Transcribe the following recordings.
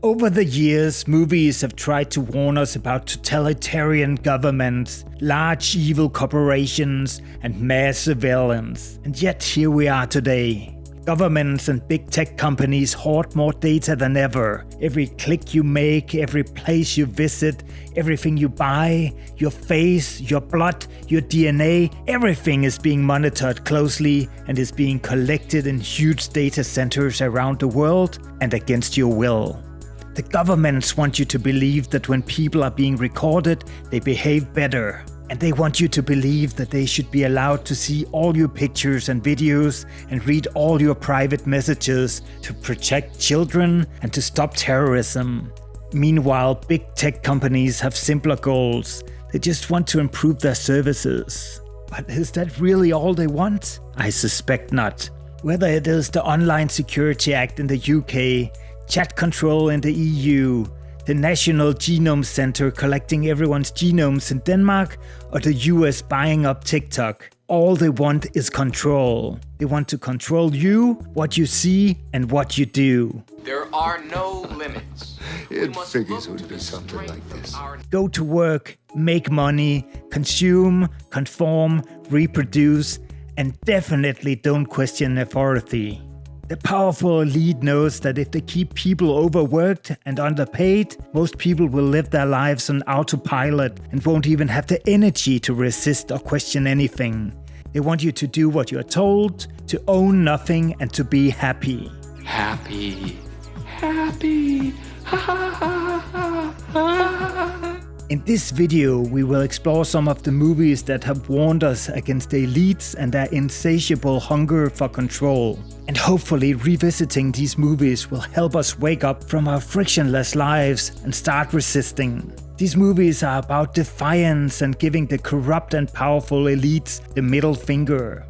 Over the years, movies have tried to warn us about totalitarian governments, large evil corporations, and mass surveillance. And yet here we are today. Governments and big tech companies hoard more data than ever. Every click you make, every place you visit, everything you buy, your face, your blood, your DNA, everything is being monitored closely and is being collected in huge data centers around the world and against your will. The governments want you to believe that when people are being recorded, they behave better. And they want you to believe that they should be allowed to see all your pictures and videos and read all your private messages to protect children and to stop terrorism. Meanwhile, big tech companies have simpler goals. They just want to improve their services. But is that really all they want? I suspect not. Whether it is the Online Security Act in the UK, chat control in the EU, the National Genome Center collecting everyone's genomes in Denmark, or the US buying up TikTok. All they want is control. They want to control you, what you see, and what you do. There are no limits. It figures it would be something like this. Go to work, make money, consume, conform, reproduce, and definitely don't question authority. The powerful elite knows that if they keep people overworked and underpaid, most people will live their lives on autopilot and won't even have the energy to resist or question anything. They want you to do what you're told, to own nothing, and to be happy. Happy. Happy. Ha ha ha ha ha. In this video, we will explore some of the movies that have warned us against the elites and their insatiable hunger for control. And hopefully revisiting these movies will help us wake up from our frictionless lives and start resisting. These movies are about defiance and giving the corrupt and powerful elites the middle finger.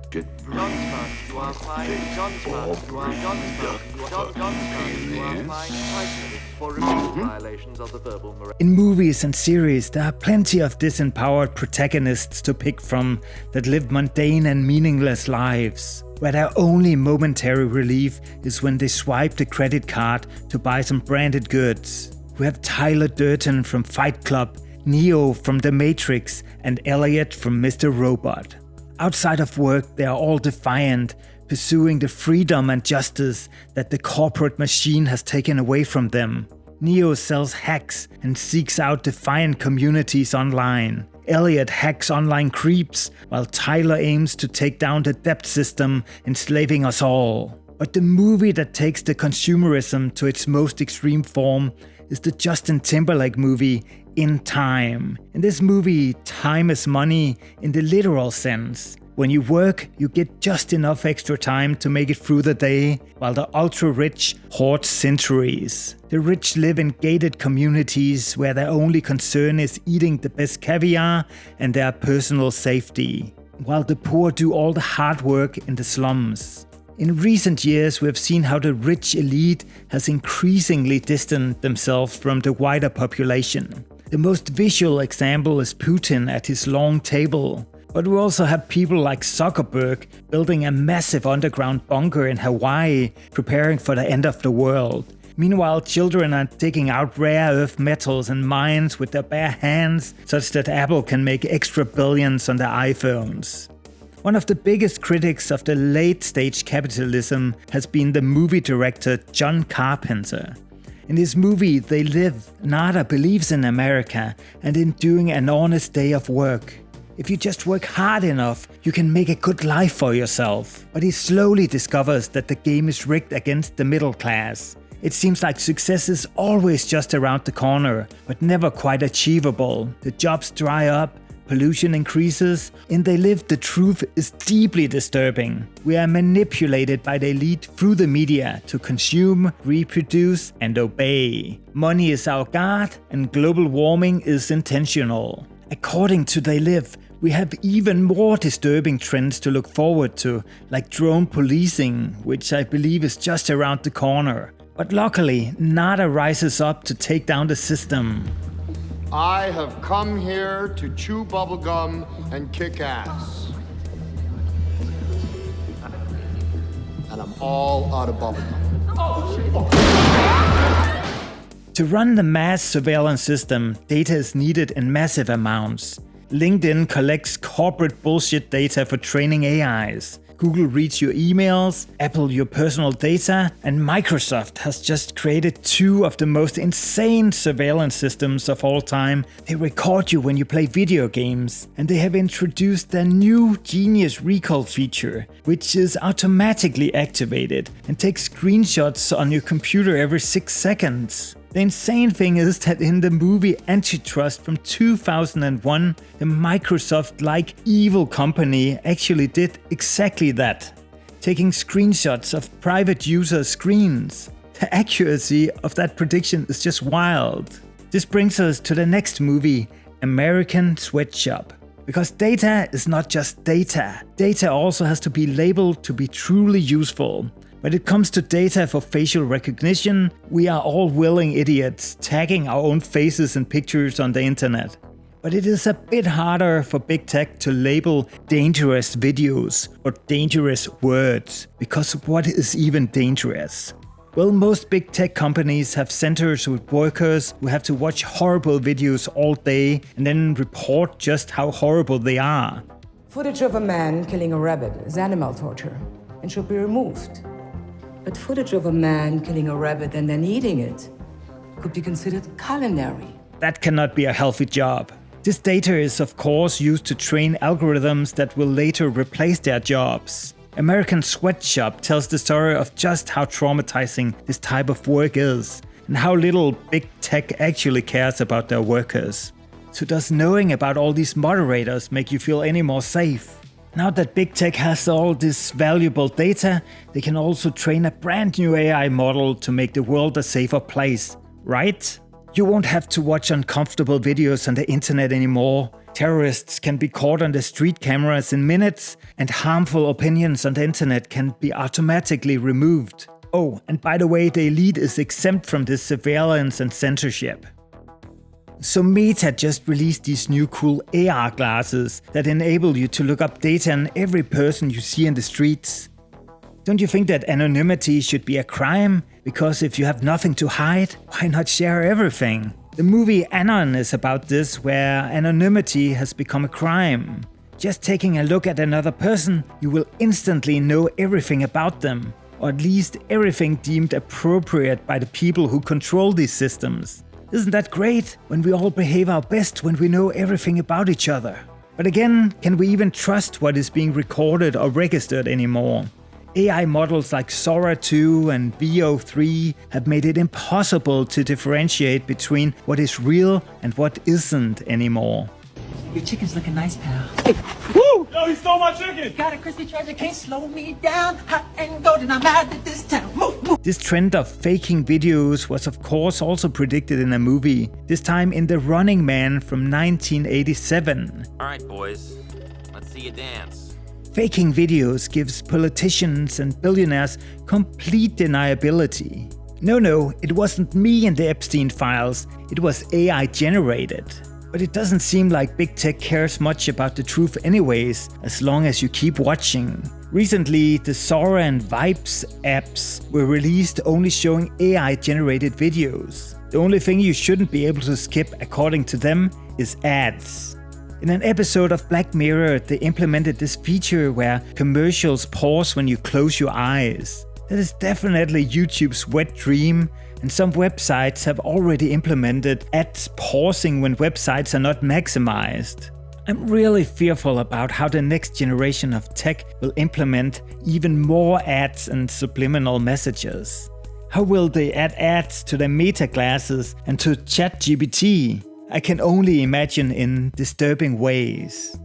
In movies and series, there are plenty of disempowered protagonists to pick from that live mundane and meaningless lives, where their only momentary relief is when they swipe the credit card to buy some branded goods. We have Tyler Durden from Fight Club, Neo from The Matrix, and Elliot from Mr. Robot. Outside of work, they are all defiant, pursuing the freedom and justice that the corporate machine has taken away from them. Neo sells hacks and seeks out defiant communities online. Elliot hacks online creeps, while Tyler aims to take down the debt system, enslaving us all. But the movie that takes the consumerism to its most extreme form is the Justin Timberlake movie, In Time. In this movie, time is money in the literal sense. When you work, you get just enough extra time to make it through the day, while the ultra-rich hoard centuries. The rich live in gated communities where their only concern is eating the best caviar and their personal safety, while the poor do all the hard work in the slums. In recent years, we have seen how the rich elite has increasingly distanced themselves from the wider population. The most visual example is Putin at his long table. But we also have people like Zuckerberg building a massive underground bunker in Hawaii, preparing for the end of the world. Meanwhile, children are digging out rare earth metals and mines with their bare hands, such that Apple can make extra billions on their iPhones. One of the biggest critics of the late-stage capitalism has been the movie director John Carpenter. In his movie They Live, Nada believes in America and in doing an honest day of work. If you just work hard enough, you can make a good life for yourself. But he slowly discovers that the game is rigged against the middle class. It seems like success is always just around the corner, but never quite achievable. The jobs dry up, pollution increases. In They Live, the truth is deeply disturbing. We are manipulated by the elite through the media to consume, reproduce, and obey. Money is our god, and global warming is intentional. According to They Live, we have even more disturbing trends to look forward to, like drone policing, which I believe is just around the corner. But luckily, Nada rises up to take down the system. I have come here to chew bubblegum and kick ass. And I'm all out of bubblegum. To run the mass surveillance system, data is needed in massive amounts. LinkedIn collects corporate bullshit data for training AIs. Google reads your emails, Apple your personal data, and Microsoft has just created 2 of the most insane surveillance systems of all time. They record you when you play video games, and they have introduced their new genius recall feature, which is automatically activated and takes screenshots on your computer every 6 seconds. The insane thing is that in the movie Antitrust from 2001, the Microsoft-like evil company actually did exactly that, taking screenshots of private user screens. The accuracy of that prediction is just wild. This brings us to the next movie, American Sweatshop. Because data is not just data. Data also has to be labeled to be truly useful. When it comes to data for facial recognition, we are all willing idiots tagging our own faces and pictures on the internet. But it is a bit harder for big tech to label dangerous videos or dangerous words, because what is even dangerous? Well, most big tech companies have centers with workers who have to watch horrible videos all day and then report just how horrible they are. Footage of a man killing a rabbit is animal torture and should be removed. But footage of a man killing a rabbit and then eating it could be considered culinary. That cannot be a healthy job. This data is of course used to train algorithms that will later replace their jobs. American Sweatshop tells the story of just how traumatizing this type of work is, and how little big tech actually cares about their workers. So does knowing about all these moderators make you feel any more safe? Now that big tech has all this valuable data, they can also train a brand new AI model to make the world a safer place, right? You won't have to watch uncomfortable videos on the internet anymore. Terrorists can be caught on the street cameras in minutes, and harmful opinions on the internet can be automatically removed. Oh, and by the way, the elite is exempt from this surveillance and censorship. So Meta just released these new cool AR glasses that enable you to look up data on every person you see in the streets. Don't you think that anonymity should be a crime? Because if you have nothing to hide, why not share everything? The movie Anon is about this, where anonymity has become a crime. Just taking a look at another person, you will instantly know everything about them, or at least everything deemed appropriate by the people who control these systems. Isn't that great? When we all behave our best when we know everything about each other. But again, can we even trust what is being recorded or registered anymore? AI models like Sora 2 and VO3 have made it impossible to differentiate between what is real and what isn't anymore. Your chicken's looking nice, pal. Woo! Yo, he stole my chicken! Got a crispy treasure, can't slow me down. Hot and golden, I'm out of this town. Move, move. This trend of faking videos was of course also predicted in a movie, this time in The Running Man from 1987. Alright boys, let's see you dance. Faking videos gives politicians and billionaires complete deniability. No, it wasn't me in the Epstein files, it was AI generated. But it doesn't seem like big tech cares much about the truth anyways, as long as you keep watching. Recently, the Sora and Vibes apps were released only showing AI-generated videos. The only thing you shouldn't be able to skip, according to them, is ads. In an episode of Black Mirror, they implemented this feature where commercials pause when you close your eyes. That is definitely YouTube's wet dream, and some websites have already implemented ads pausing when websites are not maximized. I'm really fearful about how the next generation of tech will implement even more ads and subliminal messages. How will they add ads to their Meta glasses and to ChatGPT? I can only imagine in disturbing ways.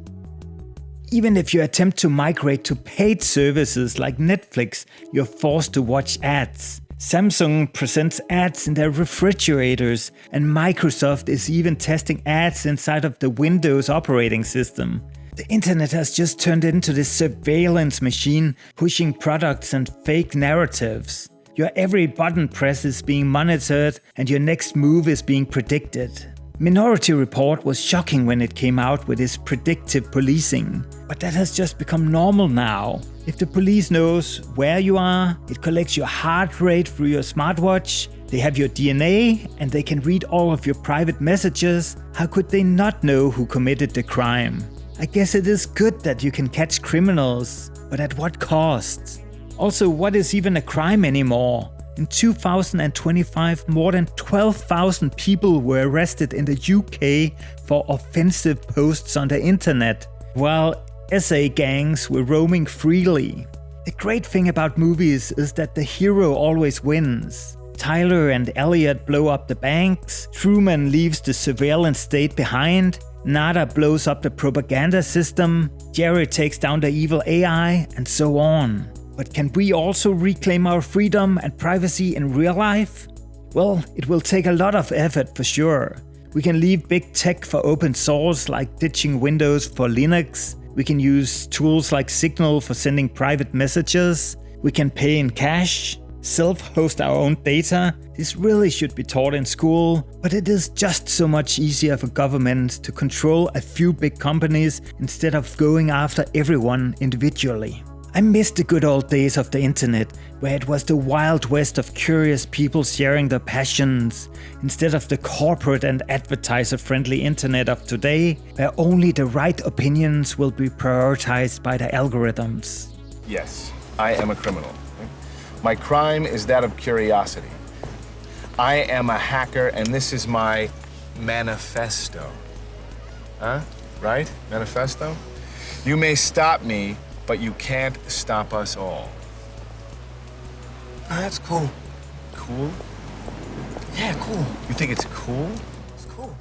Even if you attempt to migrate to paid services like Netflix, you're forced to watch ads. Samsung presents ads in their refrigerators, and Microsoft is even testing ads inside of the Windows operating system. The internet has just turned into this surveillance machine, pushing products and fake narratives. Your every button press is being monitored, and your next move is being predicted. Minority Report was shocking when it came out with its predictive policing, but that has just become normal now. If the police knows where you are, it collects your heart rate through your smartwatch, They have your DNA and they can read all of your private messages. How could they not know who committed the crime? I guess it is good that you can catch criminals, but at what cost? Also, what is even a crime anymore? In 2025, more than 12,000 people were arrested in the UK for offensive posts on the internet, while SA gangs were roaming freely. The great thing about movies is that the hero always wins. Tyler and Elliot blow up the banks, Truman leaves the surveillance state behind, Nada blows up the propaganda system, Jerry takes down the evil AI, and so on. But can we also reclaim our freedom and privacy in real life? Well, it will take a lot of effort for sure. We can leave big tech for open source, like ditching Windows for Linux. We can use tools like Signal for sending private messages. We can pay in cash, self-host our own data. This really should be taught in school, but it is just so much easier for governments to control a few big companies instead of going after everyone individually. I miss the good old days of the internet, where it was the wild west of curious people sharing their passions, instead of the corporate and advertiser-friendly internet of today, where only the right opinions will be prioritized by the algorithms. Yes, I am a criminal. My crime is that of curiosity. I am a hacker, and this is my manifesto. Huh? Right? Manifesto? You may stop me, but you can't stop us all. Oh, that's cool. Cool? Yeah, cool. You think it's cool? It's cool.